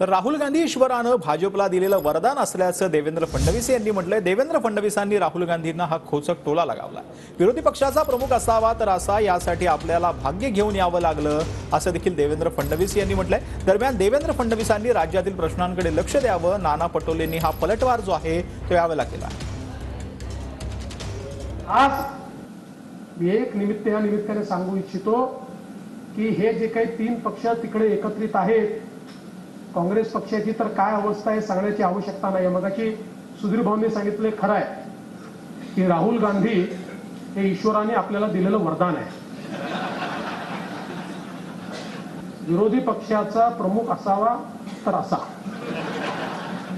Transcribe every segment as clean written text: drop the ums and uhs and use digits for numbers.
तर राहुल गांधी ईश्वरानं भाजपला दिलेलं वरदान असल्याचं देवेंद्र फडणवीस यांनी म्हटलंय। देवेंद्र फडणवीसांनी राहुल गांधींना हा खोचक टोला लगावला। विरोधी पक्षाचा प्रमुख असावा तर असा, यासाठी आपल्याला भाग्य घेऊन यावं लागलं असं देखील देवेंद्र फडणवीस यांनी म्हटलंय। दरम्यान देवेंद्र फडणवीसांनी राज्यातील प्रश्नांकडे लक्ष द्यावं, नाना पटोलेंनी हा पलटवार जो आहे तो यावेळेला केला। आज मी एक या निमित्ताने सांगू इच्छितो की हे जे काही तीन पक्ष तिकडे एकत्रित आहेत, काँग्रेस पक्षाची तर काय अवस्था आहे सांगण्याची आवश्यकता नाही। मगाशी सुधीर भाऊंनी सांगितले खरं आहे की राहुल गांधी हे ईश्वराने आपल्याला दिलेलं वरदान आहे। विरोधी पक्षाचा प्रमुख असावा तर असा,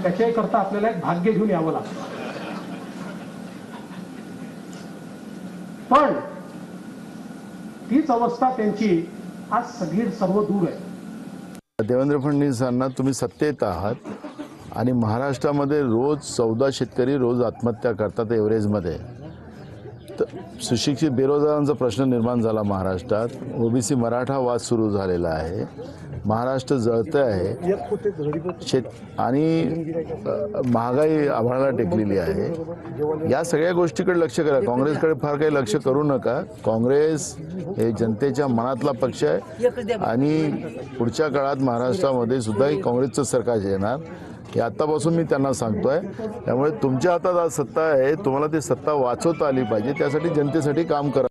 त्याच्याकरता आपल्याला एक भाग्य घेऊन यावं लागतं। पण तीच अवस्था त्यांची आज सर्व दूर आहे। देवेंद्र फडणवीसांना तुम्ही सत्तेत आहात आणि महाराष्ट्रामध्ये रोज 14 शेतकरी रोज आत्महत्या करतात एव्हरेजमध्ये। तर सुशिक्षित बेरोजगारांचा प्रश्न निर्माण झाला महाराष्ट्रात, ओबीसी मराठा वाद सुरू झालेला आहे, महाराष्ट्र जळतं आहे आणि महागाई आभाळाला टेकलेली आहे। या सगळ्या गोष्टीकडे लक्ष करा, काँग्रेसकडे फार काही लक्ष करू नका। काँग्रेस हे जनतेच्या मनातला पक्ष आहे आणि पुढच्या काळात महाराष्ट्रामध्ये सुद्धा काँग्रेसचं सरकार येणार हे आतापासून मी त्यांना सांगतोय। त्यामुळे तुमच्या हातात आज सत्ता आहे, तुम्हाला ती सत्ता वाचवता आली पाहिजे, त्यासाठी जनतेसाठी काम करा।